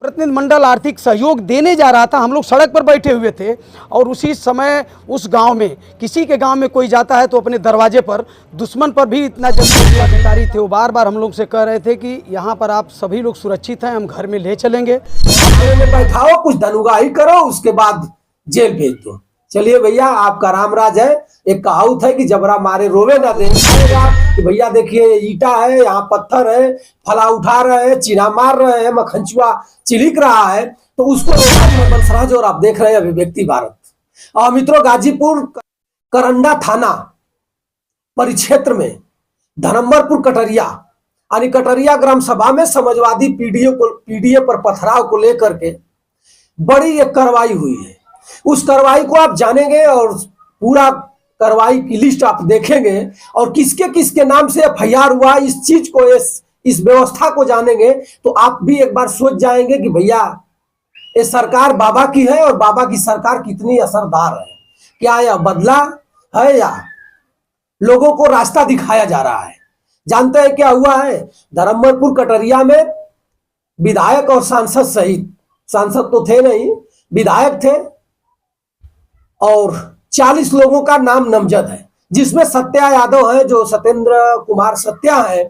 प्रतिनिधिमंडल आर्थिक सहयोग देने जा रहा था, हम लोग सड़क पर बैठे हुए थे और उसी समय उस गांव में किसी के गांव में कोई जाता है तो अपने दरवाजे पर दुश्मन पर भी इतना जल्दी अधिकारी थे, वो बार बार हम लोग से कह रहे थे कि यहाँ पर आप सभी लोग सुरक्षित हैं, हम घर में ले चलेंगे। में बैठाओ, कुछ धनुगाही करो, उसके बाद जेल भेज दो। चलिए भैया, आपका राम राज है। एक कहावत है कि जबरा मारे रोवे ना दे, कि भैया देखिए ईटा है, यहाँ पत्थर है, फला उठा रहे हैं, चीना मार रहे हैं, मखंचुआ चिलिक रहा है, तो उसको बंसराज और आप देख रहे हैं अभिव्यक्ति भारत। और मित्रों, गाजीपुर करंडा थाना परिक्षेत्र में धनम्बरपुर कटरिया यानी कटरिया ग्राम सभा में समाजवादी पीडीए पर पथराव को लेकर के बड़ी एक कार्रवाई हुई है। उस कार्रवाई को आप जानेंगे और पूरा कार्रवाई की लिस्ट आप देखेंगे और किसके किसके नाम से एफआईआर हुआ, इस चीज को, इस व्यवस्था को जानेंगे तो आप भी एक बार सोच जाएंगे कि भैया ये सरकार बाबा की है और बाबा की सरकार कितनी असरदार है। क्या यह बदला है या लोगों को रास्ता दिखाया जा रहा है? जानते हैं क्या हुआ है? धनम्बरपुर कटरिया में विधायक और सांसद सहित, सांसद तो थे नहीं, विधायक थे और 40 लोगों का नाम नामजद है, जिसमें सत्या यादव है, जो सत्येंद्र कुमार सत्या है।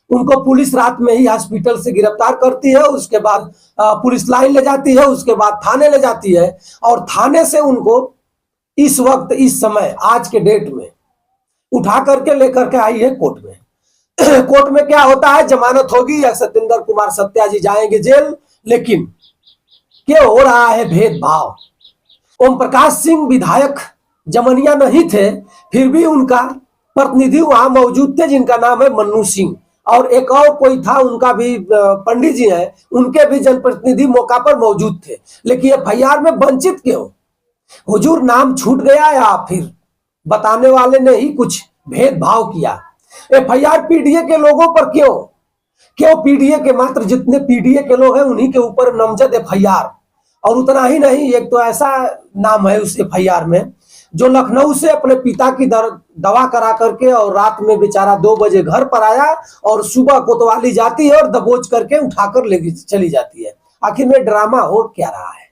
उनको पुलिस रात में ही हॉस्पिटल से गिरफ्तार करती है, उसके बाद पुलिस लाइन ले जाती है, उसके बाद थाने ले जाती है और थाने से उनको इस वक्त, इस समय, आज के डेट में उठा करके लेकर के आई है कोर्ट में। कोर्ट में क्या होता है, जमानत होगी या सत्येंद्र कुमार सत्या जी जाएंगे जेल। लेकिन क्या हो रहा है भेदभाव? ओम प्रकाश सिंह विधायक जमनिया नहीं थे, फिर भी उनका प्रतिनिधि वहां मौजूद थे, जिनका नाम है मन्नू सिंह, और एक और कोई था, उनका भी पंडित जी हैं, उनके भी जनप्रतिनिधि मौका पर मौजूद थे। लेकिन एफआईआर में वंचित क्यों? हुजूर नाम छूट गया या फिर बताने वाले ने ही कुछ भेदभाव किया? एफआईआर पीडीए के लोगों पर क्यों पीडीए के, मात्र जितने पीडीए के लोग हैं उन्हीं के ऊपर नामजद एफआईआर। और उतना ही नहीं, एक तो ऐसा नाम है उस एफआईआर में जो लखनऊ से अपने पिता की दवा करा करके और रात में बेचारा 2 बजे घर पर आया और सुबह कोतवाली जाती है और दबोच करके उठाकर ले चली जाती है। आखिर में ड्रामा हो क्या रहा है?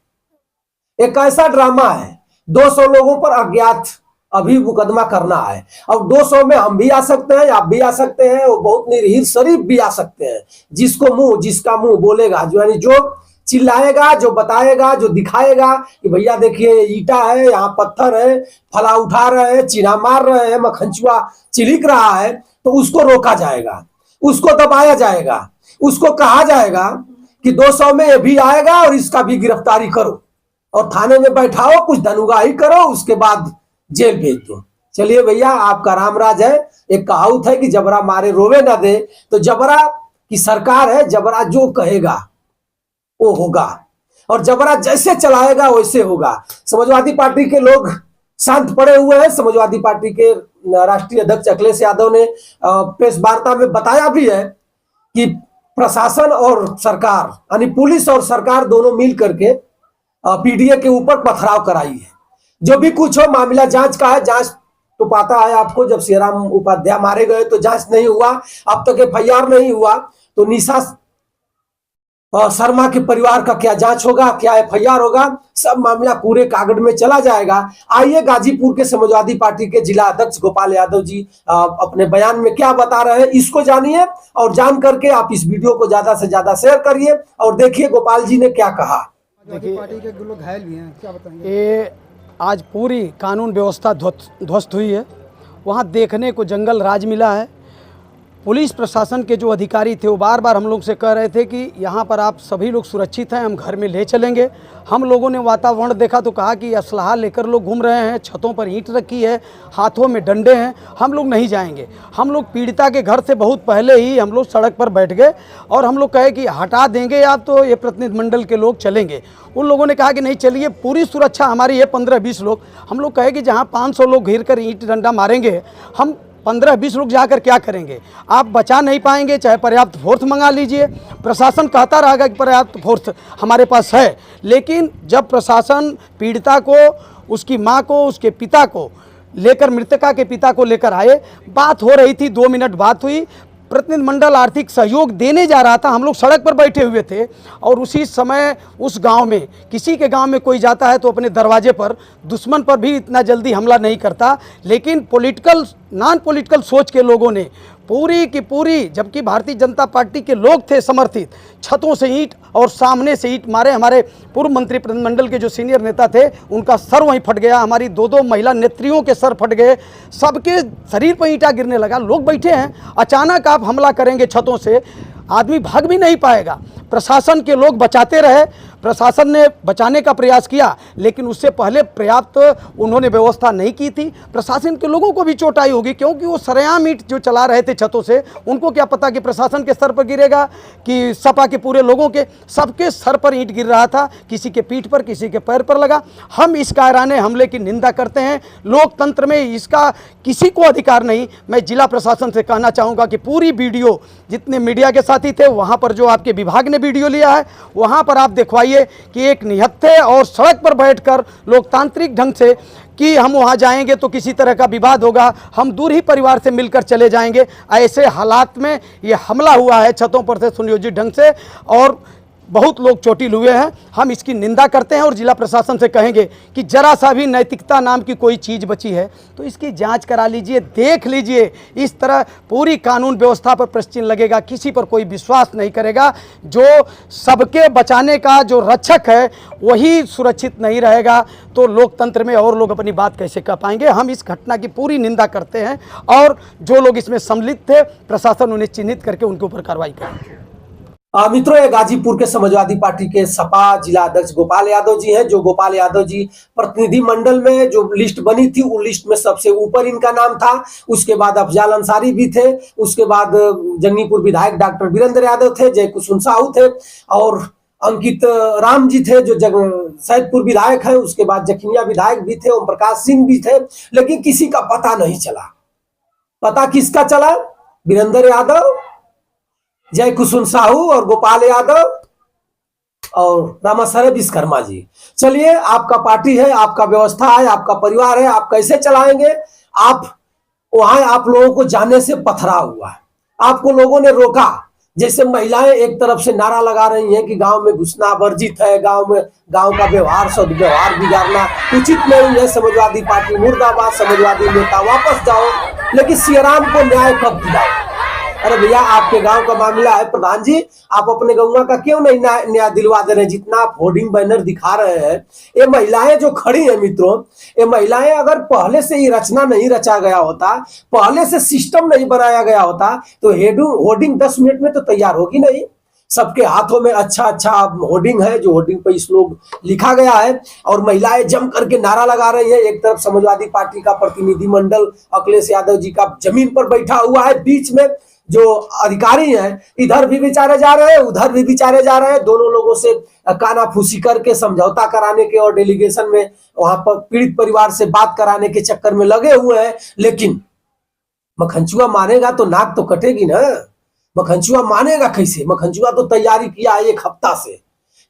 एक ऐसा ड्रामा है, 200 लोगों पर अज्ञात अभी मुकदमा करना है। अब 200 में हम भी आ सकते हैं, आप भी आ सकते हैं, और बहुत निरीह शरीफ भी आ सकते हैं। जिसका मुंह बोलेगा, जो यानी जो चिल्लाएगा, जो बताएगा, जो दिखाएगा कि भैया देखिए ईटा है, यहाँ पत्थर है, फला उठा रहे हैं, चीना मार रहे हैं, मखंचुआ चिलिक रहा है, तो उसको रोका जाएगा, उसको दबाया जाएगा, उसको कहा जाएगा कि 200 में ये भी आएगा और इसका भी गिरफ्तारी करो और थाने में बैठाओ, कुछ धनुगाही करो, उसके बाद जेल भेज दो। चलिए भैया, आपका राम राज है। एक कहावत है कि जबरा मारे रोवे ना दे, तो जबरा की सरकार है, जबरा जो कहेगा वो होगा और जबरा जैसे चलाएगा वैसे होगा। समाजवादी पार्टी के लोग शांत पड़े हुए हैं। समाजवादी पार्टी के राष्ट्रीय अध्यक्ष अखिलेश यादव ने प्रेस वार्ता में बताया भी है कि प्रशासन और सरकार यानी पुलिस और सरकार दोनों मिल करके पीडीए के ऊपर पथराव कराई है। जो भी कुछ हो, मामला जांच का है। जांच तो पता है आपको, जब श्रीराम उपाध्याय मारे गए तो जांच नहीं हुआ, अब तक एफआईआर नहीं हुआ, तो निशा शर्मा के परिवार का क्या जांच होगा, क्या एफआईआर होगा, सब मामला पूरे कागज में चला जाएगा। आइए गाजीपुर के समाजवादी पार्टी के जिला अध्यक्ष गोपाल यादव जी अपने बयान में क्या बता रहे हैं, इसको जानिए और जान करके आप इस वीडियो को ज्यादा से ज्यादा शेयर करिए और देखिए गोपाल जी ने क्या कहा। देखिए, पार्टी के लोग घायल भी हैं, क्या बताएंगे? ये आज पूरी कानून व्यवस्था ध्वस्त हुई है। वहाँ देखने को जंगल राज मिला है। पुलिस प्रशासन के जो अधिकारी थे वो बार बार हम लोग से कह रहे थे कि यहाँ पर आप सभी लोग सुरक्षित हैं, हम घर में ले चलेंगे। हम लोगों ने वातावरण देखा तो कहा कि असलहा लेकर लोग घूम रहे हैं, छतों पर ईंट रखी है, हाथों में डंडे हैं, हम लोग नहीं जाएंगे। हम लोग पीड़िता के घर से बहुत पहले ही हम लोग सड़क पर बैठ गए और हम लोग कहे कि हटा देंगे आप तो ये प्रतिनिधिमंडल के लोग चलेंगे। उन लोगों ने कहा कि नहीं चलिए, पूरी सुरक्षा हमारी है, 15-20 लोग। हम लोग कहे कि जहाँ 500 लोग घेर कर ईंट डंडा मारेंगे, हम 15-20 लोग जाकर क्या करेंगे? आप बचा नहीं पाएंगे, चाहे पर्याप्त फोर्स मंगा लीजिए। प्रशासन कहता रहेगा कि पर्याप्त फोर्स हमारे पास है, लेकिन जब प्रशासन पीड़िता को, उसकी मां को, उसके पिता को लेकर, मृतका के पिता को लेकर आए, बात हो रही थी, 2 मिनट बात हुई, प्रतिनिधिमंडल आर्थिक सहयोग देने जा रहा था, हम लोग सड़क पर बैठे हुए थे और उसी समय उस गांव में, किसी के गांव में कोई जाता है तो अपने दरवाजे पर, दुश्मन पर भी इतना जल्दी हमला नहीं करता, लेकिन नॉन पॉलिटिकल सोच के लोगों ने पूरी की पूरी, जबकि भारतीय जनता पार्टी के लोग थे समर्थित, छतों से ईंट और सामने से ईंट मारे। हमारे पूर्व मंत्री प्रतिनिधिमंडल के जो सीनियर नेता थे उनका सर वहीं फट गया, हमारी दो महिला नेत्रियों के सर फट गए, सबके शरीर पर ईंटा गिरने लगा। लोग बैठे हैं, अचानक आप हमला करेंगे छतों से, आदमी भाग भी नहीं पाएगा। प्रशासन के लोग बचाते रहे, प्रशासन ने बचाने का प्रयास किया, लेकिन उससे पहले पर्याप्त उन्होंने व्यवस्था नहीं की थी। प्रशासन के लोगों को भी चोट आई होगी, क्योंकि वो सरेआम ईंट जो चला रहे थे छतों से, उनको क्या पता कि प्रशासन के सर पर गिरेगा कि सपा के पूरे लोगों के, सबके सर पर ईंट गिर रहा था, किसी के पीठ पर, किसी के पैर पर लगा। हम इस कायराने हमले की निंदा करते हैं। लोकतंत्र में इसका किसी को अधिकार नहीं। मैं जिला प्रशासन से कहना चाहूँगा कि पूरी वीडियो, जितने मीडिया के साथी थे वहाँ पर, जो आपके विभाग ने वीडियो लिया है वहाँ पर आप दिखवाइए कि एक निहत्थे और सड़क पर बैठकर लोकतांत्रिक ढंग से कि हम वहाँ जाएंगे तो किसी तरह का विवाद होगा, हम दूर ही परिवार से मिलकर चले जाएंगे, ऐसे हालात में ये हमला हुआ है छतों पर से सुनियोजित ढंग से, और बहुत लोग चोटिल हुए हैं। हम इसकी निंदा करते हैं और जिला प्रशासन से कहेंगे कि जरा सा भी नैतिकता नाम की कोई चीज़ बची है तो इसकी जांच करा लीजिए, देख लीजिए। इस तरह पूरी कानून व्यवस्था पर प्रश्न चिन्ह लगेगा, किसी पर कोई विश्वास नहीं करेगा। जो सबके बचाने का जो रक्षक है वही सुरक्षित नहीं रहेगा तो लोकतंत्र में और लोग अपनी बात कैसे कह पाएंगे। हम इस घटना की पूरी निंदा करते हैं और जो लोग इसमें सम्मिलित थे प्रशासन उन्हें चिन्हित करके उनके ऊपर कार्रवाई करे। मित्रों, ये गाजीपुर के समाजवादी पार्टी के सपा जिला अध्यक्ष गोपाल यादव जी हैं। जो गोपाल यादव जी प्रतिनिधि मंडल में जो लिस्ट बनी थी उस लिस्ट में सबसे ऊपर इनका नाम था। उसके बाद अफजाल अंसारी भी थे, उसके बाद जंगीपुर विधायक डॉक्टर वीरेंद्र यादव थे, जय कुसुम साहू थे और अंकित राम जी थे जो सैदपुर विधायक है। उसके बाद जखिनिया विधायक भी थे, ओम प्रकाश सिंह भी थे, लेकिन किसी का पता नहीं चला। पता किसका चला? वीरेंद्र यादव, जय कुसुम साहू और गोपाल यादव और रामाशरण विश्वकर्मा जी। चलिए, आपका पार्टी है, आपका व्यवस्था है, आपका परिवार है, आप कैसे चलाएंगे? आप वहां आप लोगों को जाने से पथरा हुआ है, आपको लोगों ने रोका। जैसे महिलाएं एक तरफ से नारा लगा रही हैं कि गांव में घुसना वर्जित है, गांव का व्यवहार सदव्यवहार बिगाड़ना उचित नहीं है, समाजवादी पार्टी मुर्दाबाद, समाजवादी नेता वापस जाओ। लेकिन सियाराम को न्याय कब दिलाओ? अरे भैया, आपके गांव का मामला है, प्रधान जी आप अपने गौवा का क्यों नहीं न्याय दिलवा दे रहे? जितना आप होर्डिंग बैनर दिखा रहे हैं, ये महिलाएं जो खड़ी हैं मित्रों, ये महिलाएं अगर पहले से ही रचना नहीं रचा गया होता, पहले से सिस्टम नहीं बनाया गया होता तो होर्डिंग 10 मिनट में तो तैयार होगी नहीं। सबके हाथों में अच्छा होर्डिंग है, जो होर्डिंग पे इस लोग लिखा गया है और महिलाएं जम करके नारा लगा रही है। एक तरफ समाजवादी पार्टी का प्रतिनिधि मंडल अखिलेश यादव जी का जमीन पर बैठा हुआ है, बीच में जो अधिकारी हैं इधर भी विचारे जा रहे हैं, उधर भी विचारे जा रहे हैं। दोनों लोगों से कानाफूसी करके समझौता कराने के और डेलीगेशन में वहां पर पीड़ित परिवार से बात कराने के चक्कर में लगे हुए हैं। लेकिन मखनचुआ मानेगा तो नाक तो कटेगी ना। मखनचुआ मानेगा कैसे? मखनचुआ तो तैयारी किया है 1 हफ्ता से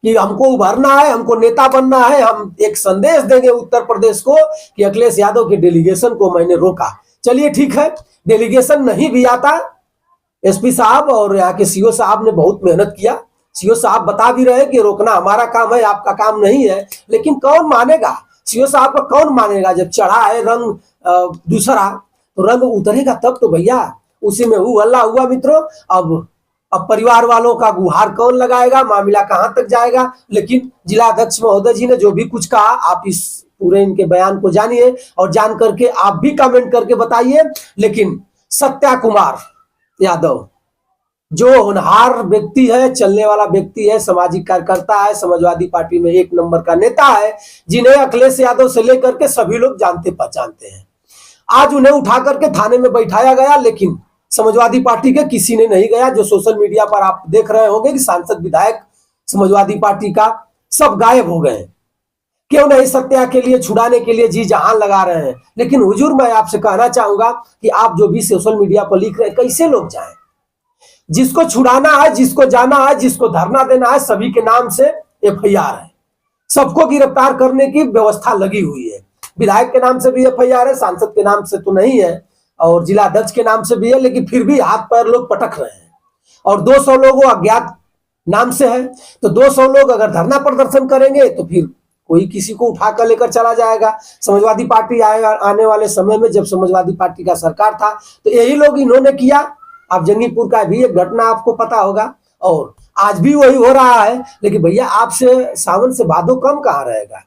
कि हमको उभरना है, हमको नेता बनना है। हम एक संदेश देंगे उत्तर प्रदेश को कि अखिलेश यादव के डेलीगेशन को मैंने रोका। चलिए ठीक है, डेलीगेशन नहीं भी आता, एसपी साहब और यहाँ के सीओ साहब ने बहुत मेहनत किया। सीओ साहब बता भी रहे कि रोकना हमारा काम है, आपका काम नहीं है। लेकिन कौन मानेगा? सीओ साहब का कौन मानेगा? जब चढ़ा है रंग दूसरा तो रंग उतरेगा तब तो भैया। उसी में हल्ला हुआ मित्रों। अब परिवार वालों का गुहार कौन लगाएगा? मामला कहां तक जाएगा? लेकिन जिला अध्यक्ष महोदय जी ने जो भी कुछ कहा, आप इस पूरे इनके बयान को जानिए और जान करके आप भी कमेंट करके बताइए। लेकिन सत्या कुमार यादव जो होनहार व्यक्ति है, चलने वाला व्यक्ति है, सामाजिक कार्यकर्ता है, समाजवादी पार्टी में 1 नंबर का नेता है, जिन्हें अखिलेश यादव से लेकर के सभी लोग जानते पहचानते हैं। आज उन्हें उठा करके थाने में बैठाया गया, लेकिन समाजवादी पार्टी के किसी ने नहीं गया। जो सोशल मीडिया पर आप देख रहे होंगे कि सांसद विधायक समाजवादी पार्टी का सब गायब हो गए। क्यों नहीं? सत्या के लिए, छुड़ाने के लिए जी जहां लगा रहे हैं। लेकिन हुजूर, मैं आपसे कहना चाहूंगा कि आप जो भी सोशल मीडिया पर लिख रहे हैं, कैसे लोग जाएं? जिसको छुड़ाना है, जिसको जाना है, जिसको धरना देना है, सभी के नाम से FIR है। सबको गिरफ्तार करने की व्यवस्था लगी हुई है। विधायक के नाम से भी FIR है, सांसद के नाम से तो नहीं है। और जिला अध्यक्ष के नाम से भी है, लेकिन फिर भी हाथ पैर लोग पटक रहे हैं। और 200 लोग अज्ञात नाम से है, तो 200 लोग अगर धरना प्रदर्शन करेंगे तो फिर कोई किसी को उठाकर लेकर चला जाएगा। समाजवादी पार्टी आने वाले समय में, जब समाजवादी पार्टी का सरकार था, तो यही लोग इन्होंने किया। अब जंगीपुर का भी एक घटना आपको पता होगा, और आज भी वही हो रहा है। लेकिन भैया आपसे सावन से भादो कम कहाँ रहेगा।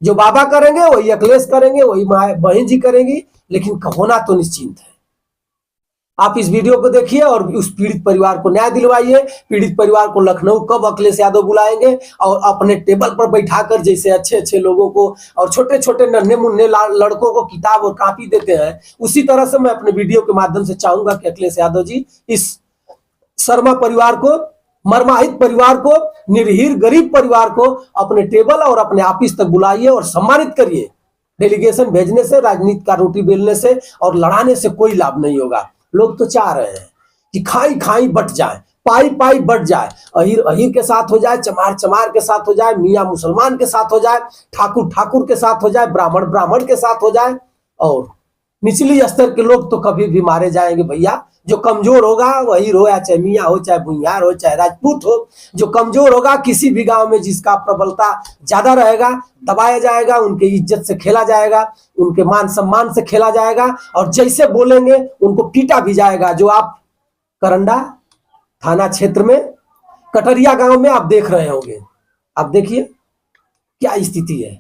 जो बाबा करेंगे वही अखिलेश करेंगे, वही बहन जी करेंगी, लेकिन होना तो निश्चिंत है। आप इस वीडियो को देखिए और उस पीड़ित परिवार को न्याय दिलवाइए। पीड़ित परिवार को लखनऊ कब अखिलेश यादव बुलाएंगे और अपने टेबल पर बैठाकर, जैसे अच्छे अच्छे लोगों को और छोटे छोटे नन्हे मुन्ने लड़कों को किताब और कॉपी देते हैं, उसी तरह से मैं अपने वीडियो के माध्यम से चाहूंगा कि अखिलेश यादव जी इस शर्मा परिवार को, मर्माहित परिवार को, निर्हीर गरीब परिवार को अपने टेबल और अपने ऑफिस तक बुलाइए और सम्मानित करिए। डेलीगेशन भेजने से, राजनीति का रोटी बेलने से और लड़ाने से कोई लाभ नहीं होगा। लोग तो चाह रहे हैं कि खाई खाई बट जाए, पाई पाई बट जाए, अहीर अहीर के साथ हो जाए, चमार चमार के साथ हो जाए, मियाँ मुसलमान के साथ हो जाए, ठाकुर ठाकुर के साथ हो जाए, ब्राह्मण ब्राह्मण के साथ हो जाए, और निचली स्तर के लोग तो कभी भी मारे जाएंगे भैया। जो कमजोर होगा वही हो, या चाहे मियाँ हो, चाहे भुइयार हो, चाहे राजपूत हो, जो कमजोर होगा, किसी भी गांव में जिसका प्रबलता ज्यादा रहेगा, दबाया जाएगा, उनके इज्जत से खेला जाएगा, उनके मान सम्मान से खेला जाएगा, और जैसे बोलेंगे उनको पीटा भी जाएगा। जो आप करंडा थाना क्षेत्र में कटरिया गांव में आप देख रहे होंगे। आप देखिए क्या स्थिति है।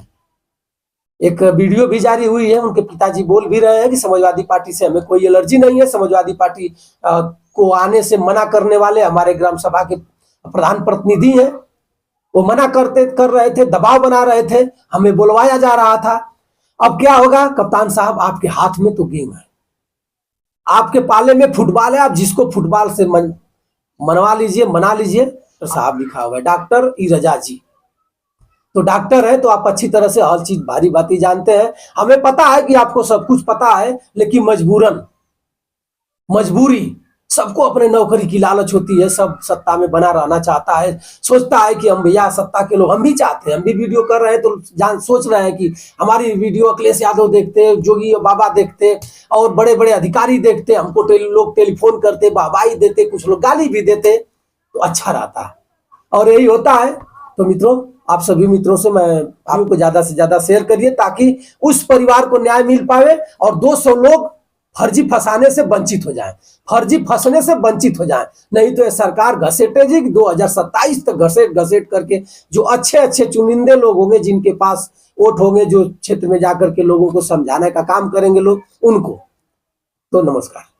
एक वीडियो भी जारी हुई है, उनके पिताजी बोल भी रहे हैं कि समाजवादी पार्टी से हमें कोई एलर्जी नहीं है। समाजवादी पार्टी को आने से मना करने वाले हमारे ग्राम सभा के प्रधान प्रतिनिधि हैं, वो मना कर रहे थे, दबाव बना रहे थे, हमें बुलवाया जा रहा था। अब क्या होगा कप्तान साहब, आपके हाथ में तो गेम है, आपके पाले में फुटबॉल है। आप जिसको फुटबॉल से मनवा लीजिए, मना लीजिए। तो साहब लिखा हुआ है डॉक्टर इरजा जी, तो डॉक्टर है तो आप अच्छी तरह से हर चीज भारी बाती जानते हैं। हमें पता है कि आपको सब कुछ पता है, लेकिन मजबूरी, सबको अपने नौकरी की लालच होती है। सब सत्ता में बना रहना चाहता है, सोचता है कि हम भैया सत्ता के लोग, हम भी चाहते हैं, हम भी वीडियो कर रहे हैं तो सोच रहे हैं कि हमारी वीडियो अखिलेश यादव देखते, जोगी बाबा देखते, और बड़े बड़े अधिकारी देखते, हमको लोग टेलीफोन करते, वाहवाही देते, कुछ लोग गाली भी देते, तो अच्छा रहता। और यही होता है। तो मित्रों, आप सभी मित्रों से मैं आपको ज्यादा से ज्यादा शेयर करिए, ताकि उस परिवार को न्याय मिल पाए और 200 लोग फर्जी फंसाने से वंचित हो जाएं, फर्जी फंसने से वंचित हो जाएं। नहीं तो ये सरकार घसेटेगी 2027 तक, घसेट करके जो अच्छे अच्छे चुनिंदे लोग होंगे, जिनके पास वोट होंगे, जो क्षेत्र में जाकर के लोगों को समझाने का काम करेंगे लोग, उनको। तो नमस्कार।